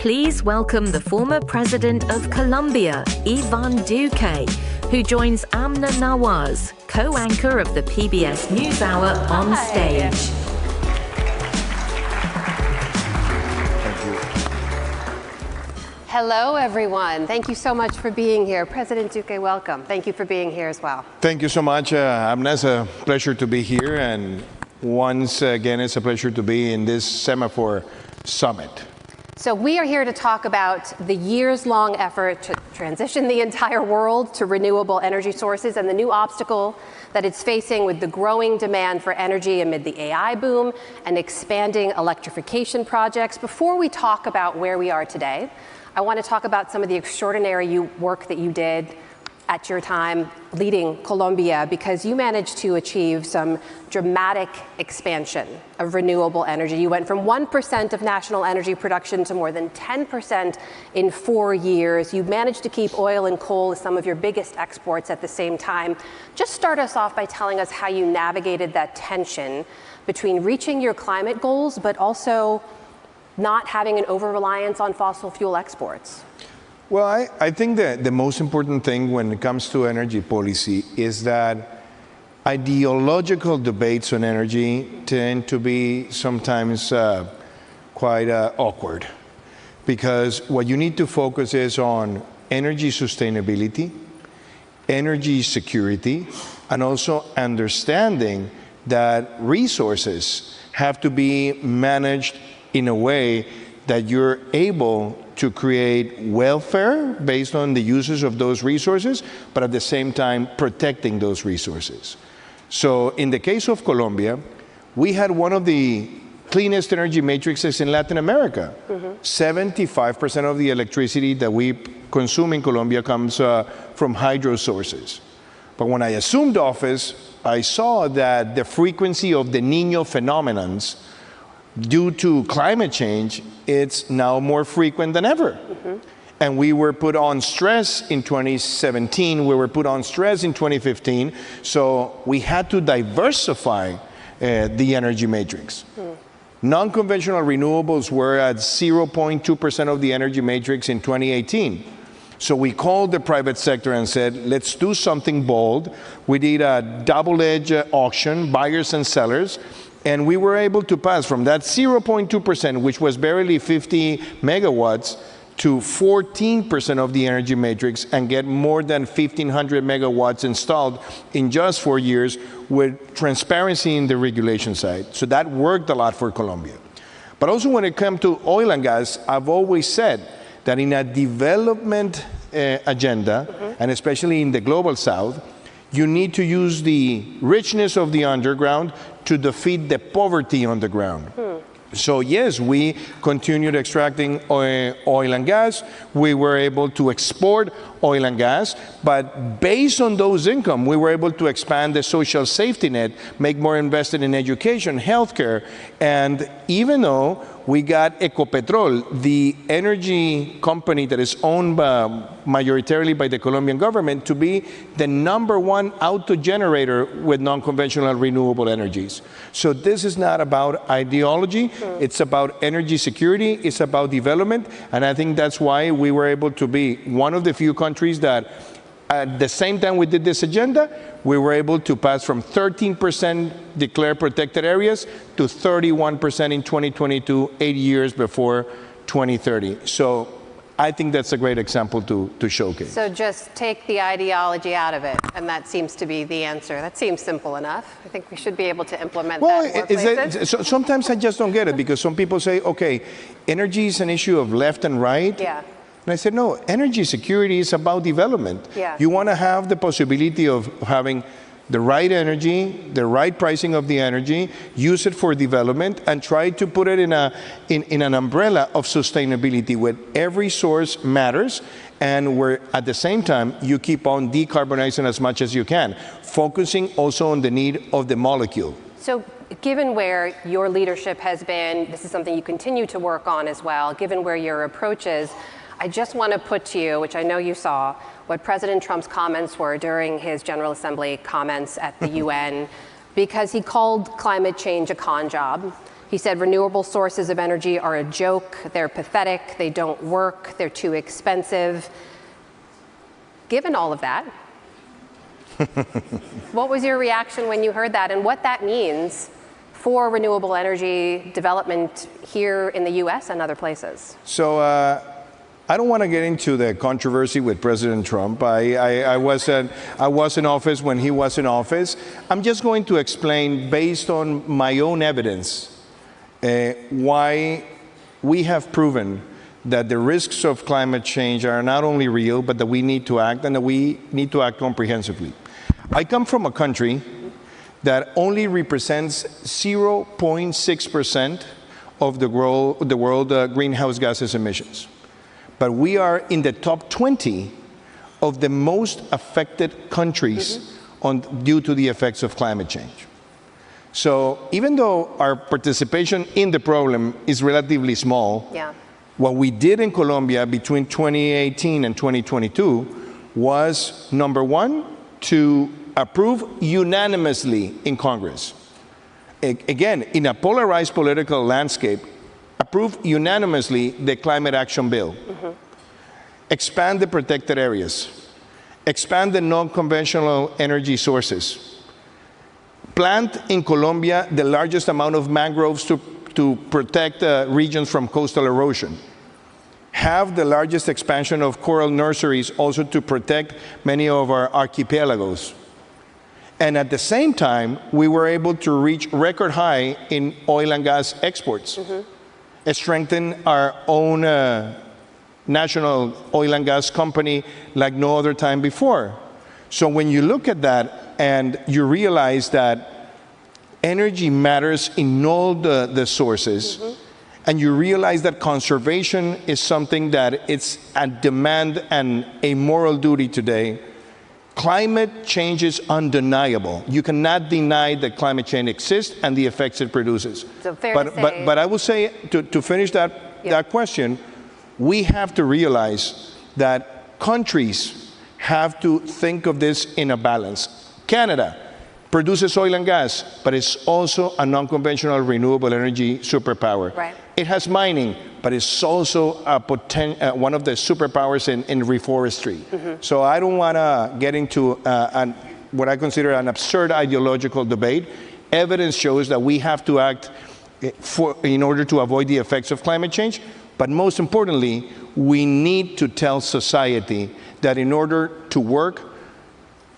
Please welcome the former president of Colombia, Iván Duque, who joins Amna Nawaz, co-anchor of the PBS NewsHour, on stage. Thank you. Hello, everyone. Thank you so much for being here. President Duque, welcome. Thank you for being here as well. Thank you so much, Amna. It's a pleasure to be here, and once again, it's a pleasure to be in this Semafor Summit. So we are here to talk about the years-long effort to transition the entire world to renewable energy sources and the new obstacle that it's facing with the growing demand for energy amid the AI boom and expanding electrification projects. Before we talk about where we are today, I want to talk about some of the extraordinary work that you did at your time leading Colombia, because you managed to achieve some dramatic expansion of renewable energy. You went from 1% of national energy production to more than 10% in 4 years. You managed to keep oil and coal as some of your biggest exports at the same time. Just start us off by telling us how you navigated that tension between reaching your climate goals, but also not having an over-reliance on fossil fuel exports. Well, I think that the most important thing when it comes to energy policy is that ideological debates on energy tend to be sometimes quite awkward, because what you need to focus is on energy sustainability, energy security, and also understanding that resources have to be managed in a way that you're able to create welfare based on the uses of those resources, but at the same time protecting those resources. So in the case of Colombia, we had one of the cleanest energy matrices in Latin America. 75% of the electricity that we consume in Colombia comes from hydro sources. But when I assumed office, I saw that the frequency of the Niño phenomenons due to climate change, it's now more frequent than ever. And we were put on stress in 2017, we were put on stress in 2015, so we had to diversify the energy matrix. Non-conventional renewables were at 0.2% of the energy matrix in 2018. So we called the private sector and said, let's do something bold. We did a double-edged auction, buyers and sellers, and we were able to pass from that 0.2%, which was barely 50 megawatts, to 14% of the energy matrix and get more than 1,500 megawatts installed in just 4 years with transparency in the regulation side. So that worked a lot for Colombia. But also when it comes to oil and gas, I've always said that in a development agenda, and especially in the global south, you need to use the richness of the underground to defeat the poverty on the ground. So yes, we continued extracting oil and gas. We were able to export oil and gas, but based on those income, we were able to expand the social safety net, make more invested in education, healthcare, and even though we got Ecopetrol, the energy company that is owned majoritarily by the Colombian government, to be the #1 auto generator with non-conventional renewable energies. So this is not about ideology, it's about energy security, it's about development, and I think that's why we were able to be one of the few countries that at the same time we did this agenda, we were able to pass from 13% declared protected areas to 31% in 2022, 8 years before 2030. So I think that's a great example to showcase. So just take the ideology out of it, and that seems to be the answer. That seems simple enough. I think we should be able to implement that in more places. So sometimes I just don't get it, because some people say, okay, energy is an issue of left and right. Yeah. And I said, no, energy security is about development. Yeah. You want to have the possibility of having the right energy, the right pricing of the energy, use it for development, and try to put it in an umbrella of sustainability where every source matters, and where at the same time you keep on decarbonizing as much as you can, focusing also on the need of the molecule. So given where your leadership has been, this is something you continue to work on as well, given where your approach is, I just want to put to you, which I know you saw, what President Trump's comments were during his General Assembly comments at the UN, because he called climate change a con job. He said renewable sources of energy are a joke, they're pathetic, they don't work, they're too expensive. Given all of that, what was your reaction when you heard that, and what that means for renewable energy development here in the US and other places? So I don't want to get into the controversy with President Trump. I was in office when he was in office. I'm just going to explain, based on my own evidence, why we have proven that the risks of climate change are not only real, but that we need to act, and that we need to act comprehensively. I come from a country that only represents 0.6% of the world greenhouse gases emissions. But we are in the top 20 of the most affected countries due to the effects of climate change. So even though our participation in the problem is relatively small, what we did in Colombia between 2018 and 2022 was, number one, to approve unanimously in Congress. Again, in a polarized political landscape, approve unanimously the Climate Action Bill. Expand the protected areas. Expand the non-conventional energy sources. Plant in Colombia the largest amount of mangroves to protect regions from coastal erosion. Have the largest expansion of coral nurseries also to protect many of our archipelagos. And at the same time, we were able to reach record high in oil and gas exports. Strengthen our own national oil and gas company like no other time before. So when you look at that and you realize that energy matters in all the sources, and you realize that conservation is something that it's a demand and a moral duty today, climate change is undeniable. You cannot deny that climate change exists and the effects it produces. So fair to say, but I will say, to finish that question, we have to realize that countries have to think of this in a balance. Canada produces oil and gas, but it's also a non-conventional renewable energy superpower. It has mining, but it's also one of the superpowers in reforestry. So I don't want to get into what I consider an absurd ideological debate. Evidence shows that we have to act in order to avoid the effects of climate change. But most importantly, we need to tell society that in order to work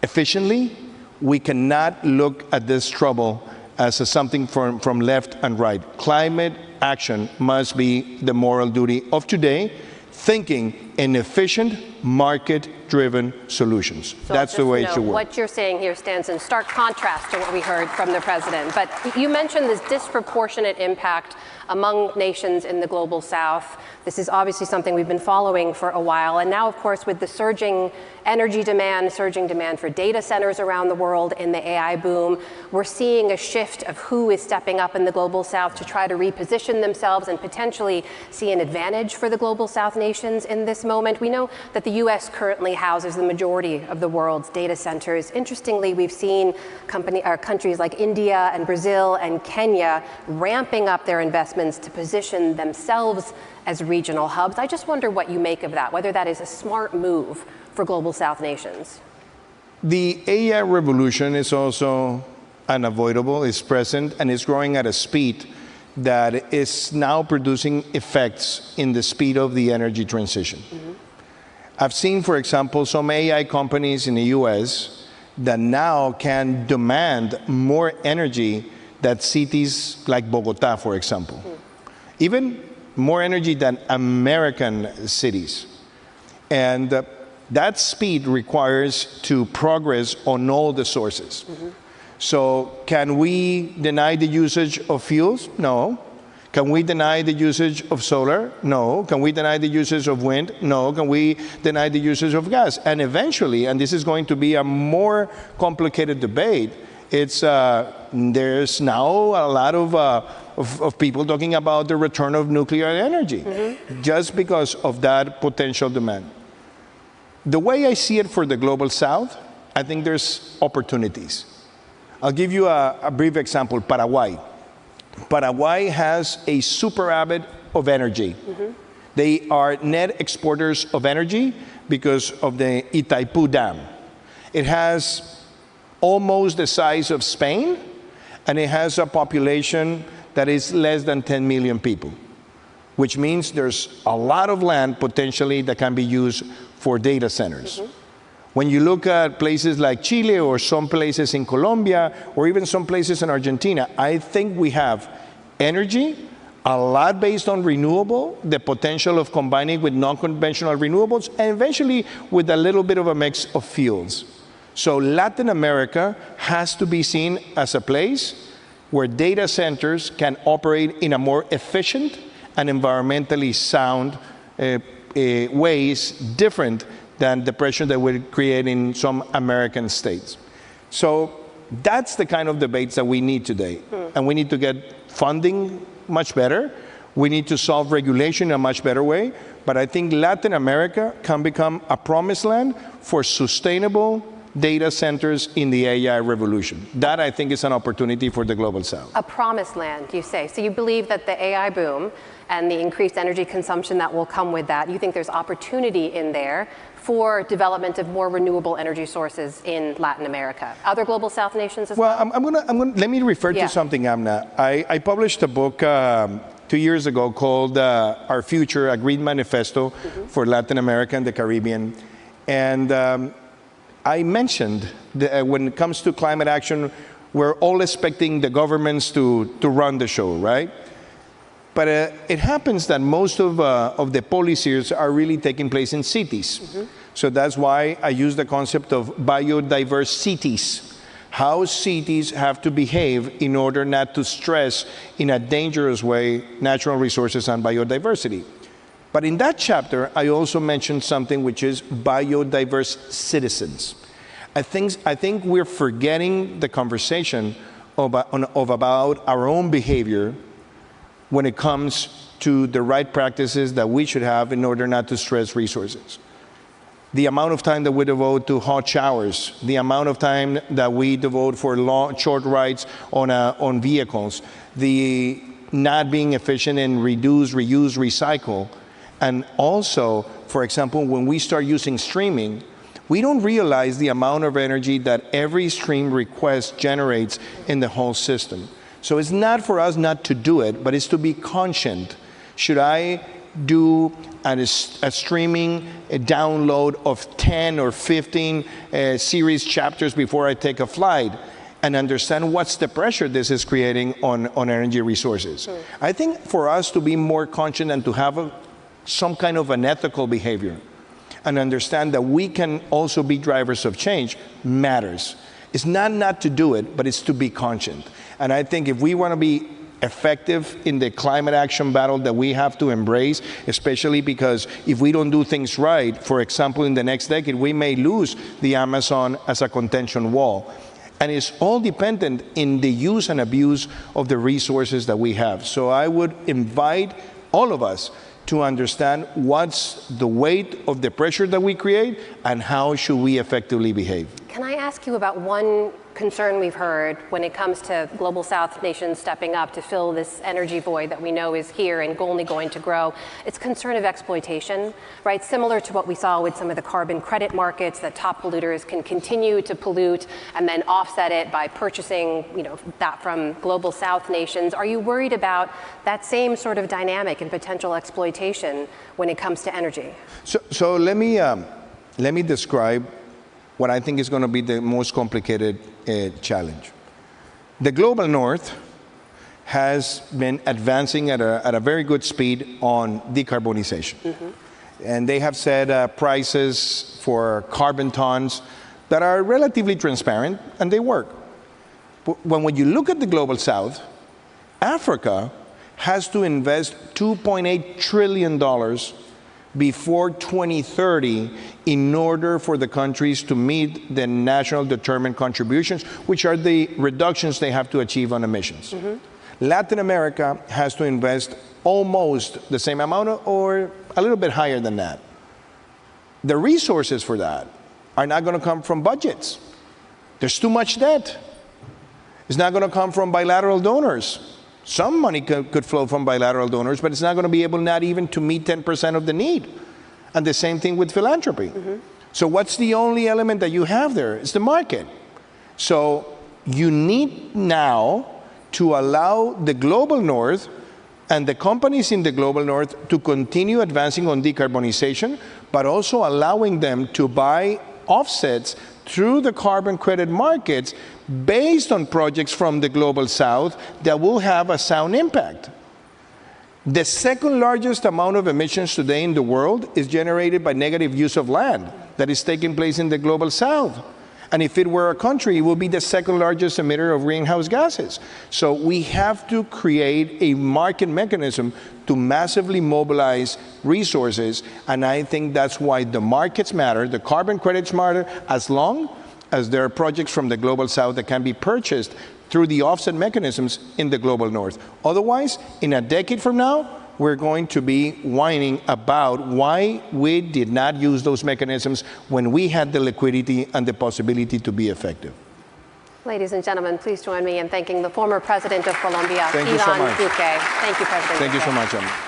efficiently, we cannot look at this trouble as something from left and right. Climate action must be the moral duty of today, thinking in efficient, market-driven solutions. So that's the way it should work. What you're saying here stands in stark contrast to what we heard from the president. But you mentioned this disproportionate impact among nations in the global south. This is obviously something we've been following for a while. And now, of course, with the surging energy demand, surging demand for data centers around the world in the AI boom, we're seeing a shift of who is stepping up in the global south to try to reposition themselves and potentially see an advantage for the global south nations in this moment. We know that the US currently houses the majority of the world's data centers. Interestingly, we've seen countries like India and Brazil and Kenya ramping up their investments to position themselves as regional hubs. I just wonder what you make of that, whether that is a smart move for global south nations. The AI revolution is also unavoidable, it's present, and it's growing at a speed that is now producing effects in the speed of the energy transition. I've seen, for example, some AI companies in the US that now can demand more energy than cities like Bogota, for example. Even more energy than American cities. And that speed requires to progress on all the sources. So can we deny the usage of fuels? No. Can we deny the usage of solar? No. Can we deny the usage of wind? No. Can we deny the usage of gas? And eventually, and this is going to be a more complicated debate, there's now a lot of people talking about the return of nuclear energy, just because of that potential demand. The way I see it for the global south, I think there's opportunities. I'll give you a brief example, Paraguay. Paraguay has a super habit of energy. They are net exporters of energy because of the Itaipú Dam. It has almost the size of Spain, and it has a population that is less than 10 million people, which means there's a lot of land potentially that can be used for data centers. When you look at places like Chile or some places in Colombia or even some places in Argentina, I think we have energy, a lot based on renewable, the potential of combining with non-conventional renewables, and eventually with a little bit of a mix of fuels. So Latin America has to be seen as a place where data centers can operate in a more efficient and environmentally sound ways, different than the pressure that would create in some American states. So that's the kind of debates that we need today. And we need to get funding much better. We need to solve regulation in a much better way. But I think Latin America can become a promised land for sustainable data centers in the AI revolution. That, I think, is an opportunity for the Global South. A promised land, you say. So you believe that the AI boom and the increased energy consumption that will come with that, you think there's opportunity in there for development of more renewable energy sources in Latin America. Other Global South nations as well? Well, let me refer to something, Amna. I published a book 2 years ago called Our Future, a Green Manifesto for Latin America and the Caribbean. And I mentioned that when it comes to climate action, we're all expecting the governments to run the show, right? But it happens that most of the policies are really taking place in cities. So that's why I use the concept of biodiverse cities. How cities have to behave in order not to stress in a dangerous way natural resources and biodiversity. But in that chapter, I also mentioned something which is biodiverse citizens. I think we're forgetting the conversation about our own behavior when it comes to the right practices that we should have in order not to stress resources. The amount of time that we devote to hot showers, the amount of time that we devote for short rides on vehicles, the not being efficient in reduce, reuse, recycle. And also, for example, when we start using streaming, we don't realize the amount of energy that every stream request generates in the whole system. So it's not for us not to do it, but it's to be conscient. Should I do a streaming download of 10 or 15 series chapters before I take a flight and understand what's the pressure this is creating on energy resources? I think for us to be more conscious and to have some kind of an ethical behavior and understand that we can also be drivers of change matters. It's not to do it, but it's to be conscious. And I think if we want to be effective in the climate action battle that we have to embrace, especially because if we don't do things right, for example, in the next decade, we may lose the Amazon as a contention wall. And it's all dependent in the use and abuse of the resources that we have. So I would invite all of us to understand what's the weight of the pressure that we create and how should we effectively behave. Can I ask you about one concern we've heard when it comes to Global South nations stepping up to fill this energy void that we know is here and only going to grow? It's concern of exploitation, right? Similar to what we saw with some of the carbon credit markets, that top polluters can continue to pollute and then offset it by purchasing, that from Global South nations. Are you worried about that same sort of dynamic and potential exploitation when it comes to energy? So let me describe what I think is going to be the most complicated challenge. The global north has been advancing at a very good speed on decarbonization. And they have set prices for carbon tons that are relatively transparent, and they work. But when you look at the global south, Africa has to invest $2.8 trillion before 2030 in order for the countries to meet the national determined contributions, which are the reductions they have to achieve on emissions. Latin America has to invest almost the same amount or a little bit higher than that. The resources for that are not going to come from budgets. There's too much debt. It's not going to come from bilateral donors. Some money could flow from bilateral donors, but it's not going to be able not even to meet 10% of the need. And the same thing with philanthropy. So what's the only element that you have there? It's the market. So you need now to allow the global north and the companies in the global north to continue advancing on decarbonization, but also allowing them to buy offsets through the carbon credit markets based on projects from the global south that will have a sound impact. The second largest amount of emissions today in the world is generated by negative use of land that is taking place in the global south. And if it were a country, it would be the second largest emitter of greenhouse gases. So we have to create a market mechanism to massively mobilize resources. And I think that's why the markets matter, the carbon credits matter, as long as there are projects from the global south that can be purchased through the offset mechanisms in the global north. Otherwise, in a decade from now, we're going to be whining about why we did not use those mechanisms when we had the liquidity and the possibility to be effective. Ladies and gentlemen, please join me in thanking the former president of Colombia, Thank you so Iván much. Duque. Thank you, President. Thank you Duque. so much, Emma.